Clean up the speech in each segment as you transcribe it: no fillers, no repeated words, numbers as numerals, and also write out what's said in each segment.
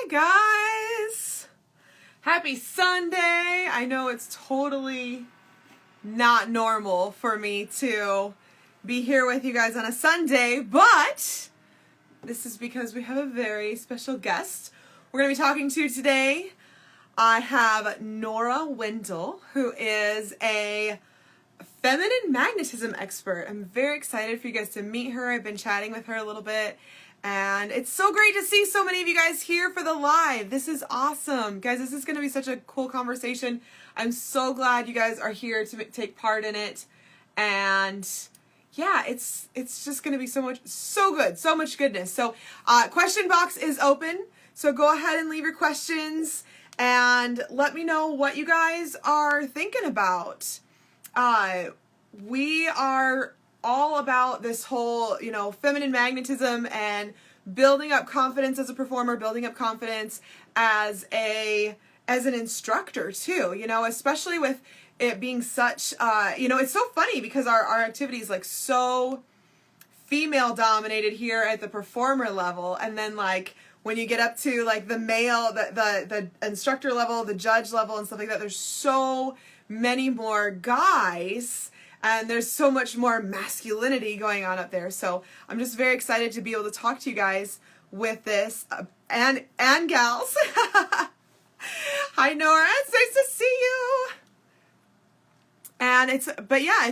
guys! Happy Sunday! I know it's totally not normal for me to be here with you guys on a Sunday, but this is because we have a very special guest we're going to be talking to today. I have Nora Wendell, who is a feminine magnetism expert. I'm very excited for you guys to meet her. I've been chatting with her a little bit, and it's so great to see so many of you guys here for the live. This is awesome. Guys, this is going to be such a cool conversation. I'm so glad you guys are here to take part in it. And yeah, it's just going to be so much goodness. So question box is open. So go ahead and leave your questions and let me know what you guys are thinking about. We are all about this whole, feminine magnetism and building up confidence as a performer, building up confidence as an instructor too, especially with it being such, it's so funny because our activity is like so female dominated here at the performer level. And then like when you get up to like the male, the instructor level, the judge level and stuff like that, there's so many more guys. And there's so much more masculinity going on up there. So I'm just very excited to be able to talk to you guys with this. And gals. Hi, Nora. It's nice to see you. And it's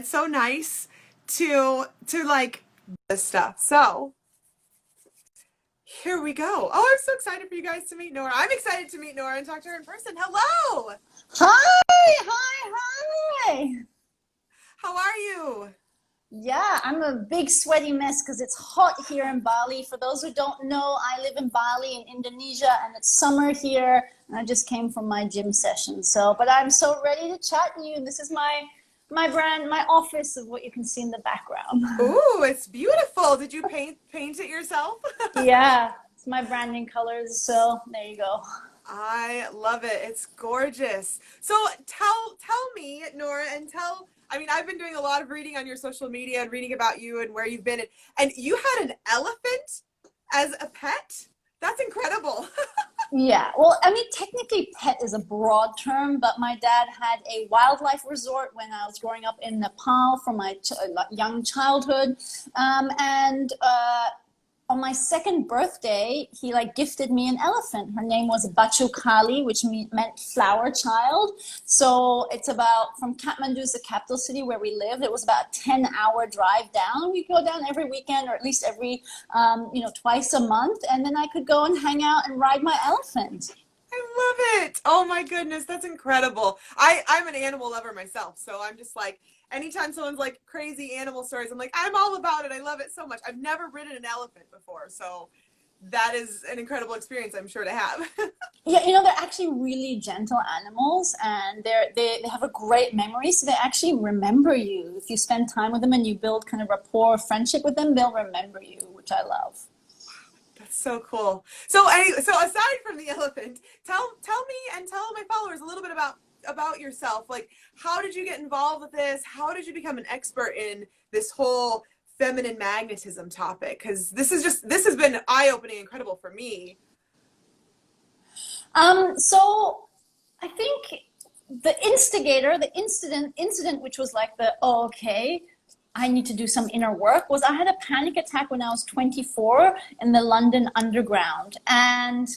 so nice to like this stuff. So here we go. Oh, I'm so excited for you guys to meet Nora. I'm excited to meet Nora and talk to her in person. Hello. Hi. How are you? Yeah, I'm a big sweaty mess because it's hot here in Bali. For those who don't know, I live in Bali in Indonesia and it's summer here. And I just came from my gym session. But I'm so ready to chat to you. This is my brand, my office of what you can see in the background. Ooh, it's beautiful. Did you paint it yourself? Yeah, it's my branding colors. So there you go. I love it. It's gorgeous. So tell me, Nora, and I've been doing a lot of reading on your social media and reading about you and where you've been. And you had an elephant as a pet? That's incredible. Yeah, well, technically pet is a broad term, but my dad had a wildlife resort when I was growing up in Nepal for my young childhood. On my second birthday, he gifted me an elephant. Her name was Bachu Kali, which meant flower child. So it's from Kathmandu is the capital city where we lived. It was about a 10-hour drive down. We go down every weekend, or at least every, twice a month. And then I could go and hang out and ride my elephant. I love it. Oh my goodness, that's incredible. I'm an animal lover myself, so I'm just like, anytime someone's like crazy animal stories, I'm like, I'm all about it. I love it so much. I've never ridden an elephant before, so that is an incredible experience, I'm sure, to have. Yeah, they're actually really gentle animals, and they have a great memory, so they actually remember you. If you spend time with them and you build kind of rapport, friendship with them, they'll remember you, which I love. That's so cool. So aside from the elephant, tell me and tell my followers a little bit about yourself. Like, how did you get involved with this? How did you become an expert in this whole feminine magnetism topic? Because this has been eye-opening, incredible for me. So I think the incident, which was like I need to do some inner work, was I had a panic attack when I was 24 in the London Underground. And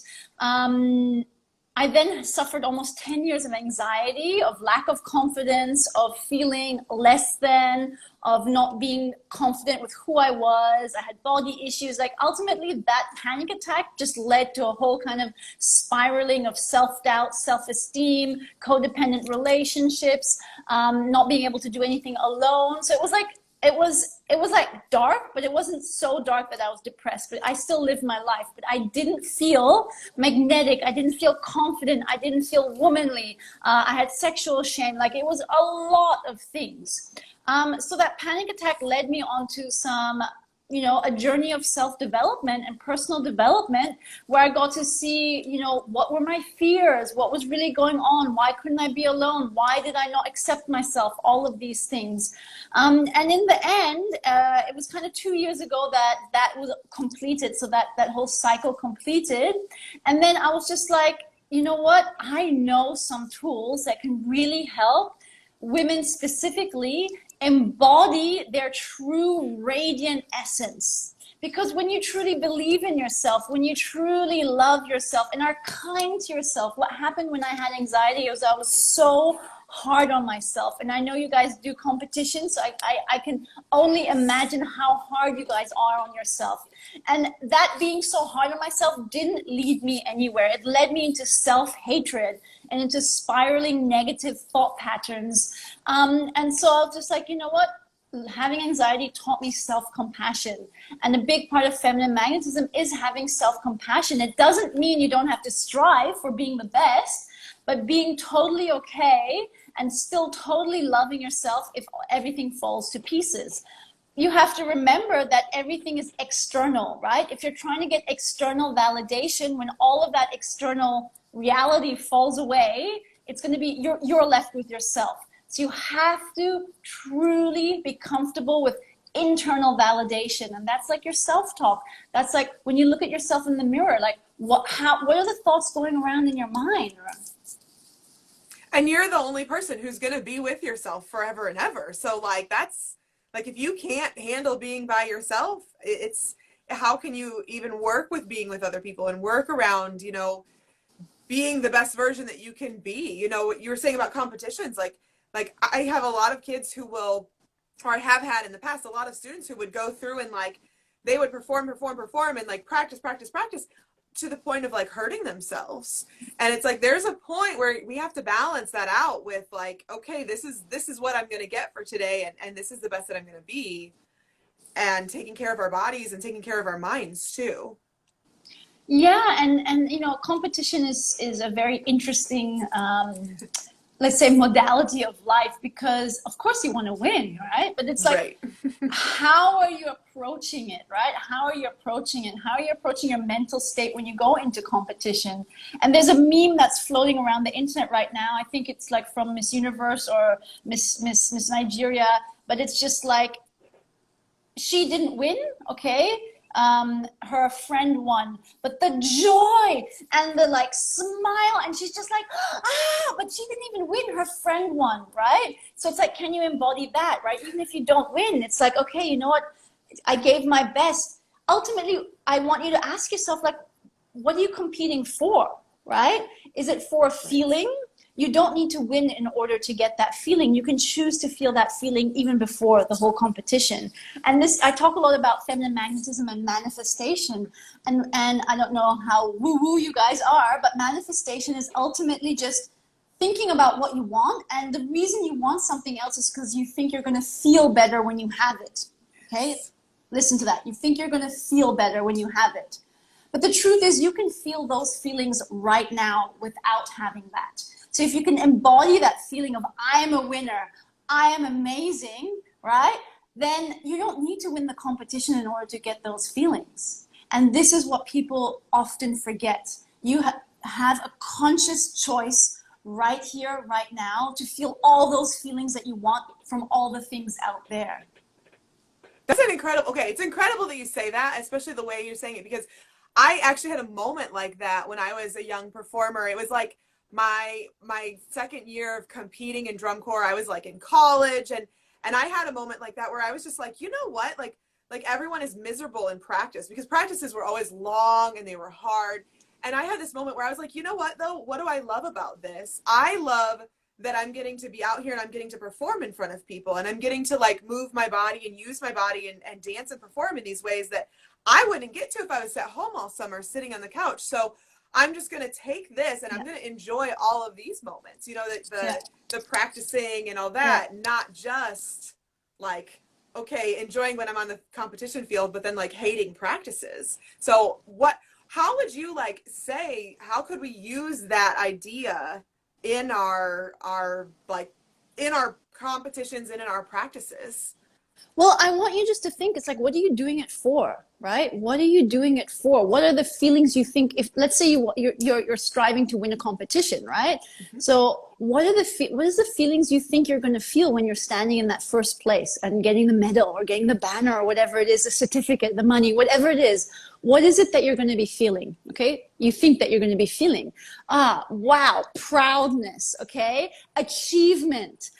I then suffered almost 10 years of anxiety, of lack of confidence, of feeling less than, of not being confident with who I was. I had body issues. Ultimately, that panic attack just led to a whole kind of spiraling of self-doubt, self-esteem, codependent relationships, not being able to do anything alone. So it was dark, but it wasn't so dark that I was depressed. But I still lived my life. But I didn't feel magnetic. I didn't feel confident. I didn't feel womanly. I had sexual shame. It was a lot of things. So that panic attack led me onto some a journey of self-development and personal development, where I got to see, what were my fears, what was really going on, why couldn't I be alone, why did I not accept myself, all of these things. And in the end, it was kind of 2 years ago that was completed, so that whole cycle completed. And then I was just like, you know what, I know some tools that can really help women specifically embody their true radiant essence. Because when you truly believe in yourself, when you truly love yourself and are kind to yourself, what happened when I had anxiety was I was so hard on myself. And I know you guys do competitions, so I can only imagine how hard you guys are on yourself. And that being so hard on myself didn't lead me anywhere. It led me into self-hatred and into spiraling negative thought patterns. And so I was just like, you know what? Having anxiety taught me self-compassion. And a big part of feminine magnetism is having self-compassion. It doesn't mean you don't have to strive for being the best, but being totally okay and still totally loving yourself if everything falls to pieces. You have to remember that everything is external, right? If you're trying to get external validation, when all of that external reality falls away, it's going to be, you're left with yourself. So you have to truly be comfortable with internal validation. And that's like your self-talk. That's like when you look at yourself in the mirror, like what are the thoughts going around in your mind? And you're the only person who's going to be with yourself forever and ever. So like, that's like, if you can't handle being by yourself, it's, how can you even work with being with other people and work around, being the best version that you can be? What you were saying about competitions, like I have a lot of kids who will, or I have had in the past, a lot of students who would go through and like, they would perform and like practice to the point of like hurting themselves. And it's like, there's a point where we have to balance that out with like, okay, this is what I'm going to get for today. And this is the best that I'm going to be, and taking care of our bodies and taking care of our minds too. Yeah. And competition is a very interesting, let's say, modality of life, because of course you want to win, right? But it's like, right. How are you approaching it, right? How are you approaching it? How are you approaching your mental state when you go into competition? And there's a meme that's floating around the internet right now. I think it's like from Miss Universe or Miss Nigeria, but it's just like, she didn't win, okay? Her friend won, but the joy and the like smile, and she's just like, but she didn't even win, her friend won, right? So it's like, can you embody that, right? Even if you don't win, it's like, okay, you know what, I gave my best. Ultimately, I want you to ask yourself, like, what are you competing for, right? Is it for a feeling? You don't need to win in order to get that feeling. You can choose to feel that feeling even before the whole competition. And this, I talk a lot about feminine magnetism and manifestation. And I don't know how woo-woo you guys are, but manifestation is ultimately just thinking about what you want. And the reason you want something else is because you think you're going to feel better when you have it. Okay? Listen to that. You think you're going to feel better when you have it. But the truth is, you can feel those feelings right now without having that. So if you can embody that feeling of, I am a winner, I am amazing, right? Then you don't need to win the competition in order to get those feelings. And this is what people often forget. You have a conscious choice right here, right now, to feel all those feelings that you want from all the things out there. That's an incredible, okay, it's incredible that you say that, especially the way you're saying it, because I actually had a moment like that when I was a young performer. It was like, my second year of competing in drum corps. I was like in college, and I had a moment like that where I was just like, you know what, like everyone is miserable in practice, because practices were always long and they were hard. And I had this moment where I was like, you know what though, what do I love about this? I love that I'm getting to be out here and I'm getting to perform in front of people, and I'm getting to like move my body and use my body and dance and perform in these ways that I wouldn't get to if I was at home all summer sitting on the couch. So I'm just going to take this and I'm going to enjoy all of these moments, the practicing and all that, not just like, okay, enjoying when I'm on the competition field, but then like hating practices. So how would you like say, how could we use that idea in our competitions and in our practices? Well, I want you just to think, it's like, what are you doing it for, right? What are you doing it for? What are the feelings you think, if, let's say you're striving to win a competition, right? Mhm. So what is the feelings you think you're going to feel when you're standing in that first place and getting the medal or getting the banner or whatever it is, the certificate, the money, whatever it is? What is it that you're going to be feeling? Okay. You think that you're going to be feeling, wow, proudness. Okay. Achievement,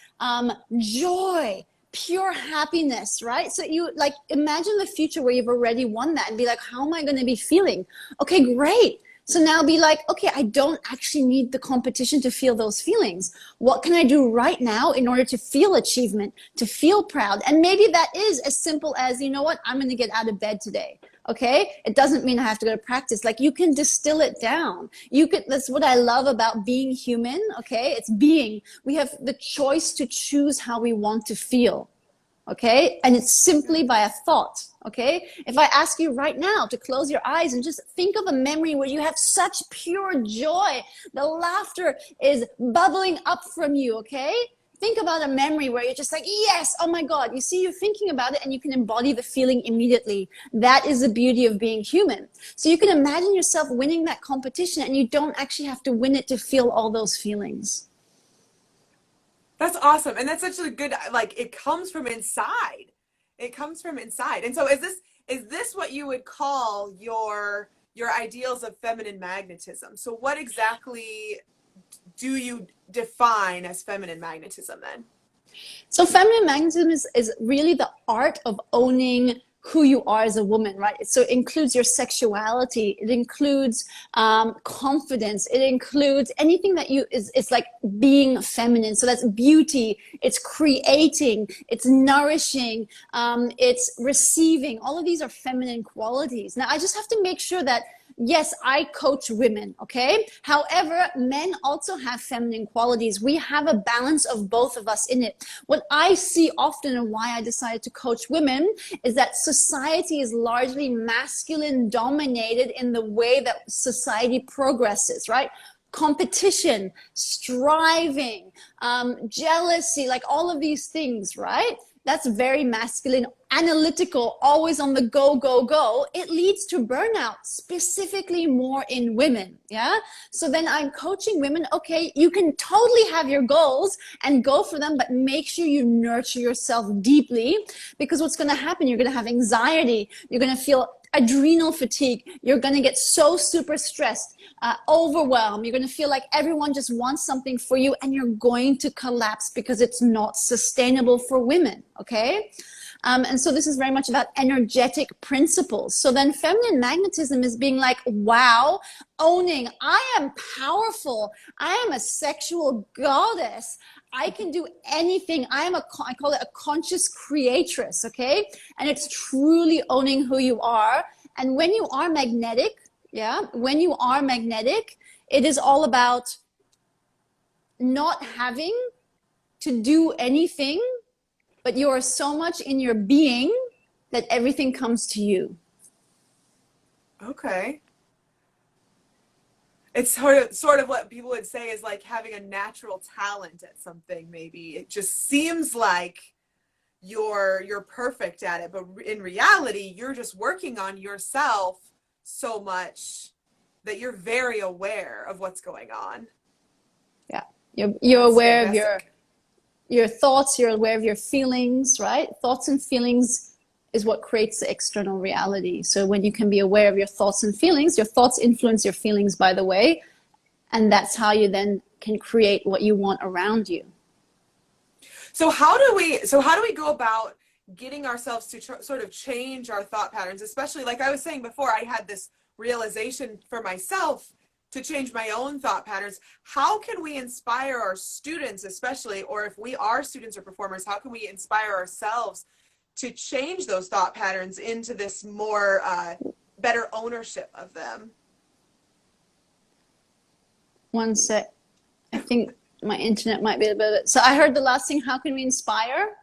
joy, pure happiness, right? So you like imagine the future where you've already won that and be like, how am I going to be feeling? Okay, great. So now be like, okay, I don't actually need the competition to feel those feelings. What can I do right now in order to feel achievement, to feel proud? And maybe that is as simple as, you know what, I'm going to get out of bed today. Okay. It doesn't mean I have to go to practice. Like you can distill it down. You could, that's what I love about being human. Okay. It's being, we have the choice to choose how we want to feel. Okay. And it's simply by a thought. Okay. If I ask you right now to close your eyes and just think of a memory where you have such pure joy, the laughter is bubbling up from you. Okay. Think about a memory where you're just like, yes, oh my God. You see, you're thinking about it and you can embody the feeling immediately. That is the beauty of being human. So you can imagine yourself winning that competition and you don't actually have to win it to feel all those feelings. That's awesome. And that's such a good, like, it comes from inside. It comes from inside. And so is this what you would call your ideals of feminine magnetism? So what exactly do you define as feminine magnetism then? So feminine magnetism is really the art of owning who you are as a woman, right? So it includes your sexuality, it includes confidence, it includes anything that you is it's like being feminine. So that's beauty, it's creating, it's nourishing, it's receiving. All of these are feminine qualities. Now I just have to make sure that yes, I coach women, okay? However, men also have feminine qualities. We have a balance of both of us in it. What I see often and why I decided to coach women is that society is largely masculine dominated in the way that society progresses, right? Competition, striving, jealousy, like all of these things, right? That's very masculine, analytical, always on the go, go, go. It leads to burnout, specifically more in women. Yeah. So then I'm coaching women. Okay, you can totally have your goals and go for them, but make sure you nurture yourself deeply because what's going to happen, you're going to have anxiety. You're going to feel adrenal fatigue. You're going to get so super stressed, overwhelmed. You're going to feel like everyone just wants something for you and you're going to collapse because it's not sustainable for women. Okay. And so this is very much about energetic principles. So then feminine magnetism is being like, wow, owning, I am powerful. I am a sexual goddess. I can do anything. I call it a conscious creatress, okay? And it's truly owning who you are. And when you are magnetic, yeah, when you are magnetic, it is all about not having to do anything, but you are so much in your being that everything comes to you. Okay. It's sort of what people would say is like having a natural talent at something, maybe. It just seems like you're perfect at it, but in reality, you're just working on yourself so much that you're very aware of what's going on. Yeah. You're That's aware of fantastic. your thoughts, you're aware of your feelings, right? Thoughts and feelings is what creates the external reality. So when you can be aware of your thoughts and feelings, your thoughts influence your feelings, by the way, and that's how you then can create what you want around you. So how do we go about getting ourselves to sort of change our thought patterns, especially like I was saying before, I had this realization for myself to change my own thought patterns. How can we inspire our students, especially, or if we are students or performers, how can we inspire ourselves to change those thought patterns into this more better ownership of them? One sec. I think my internet might be a bit. So I heard the last thing. How can we inspire?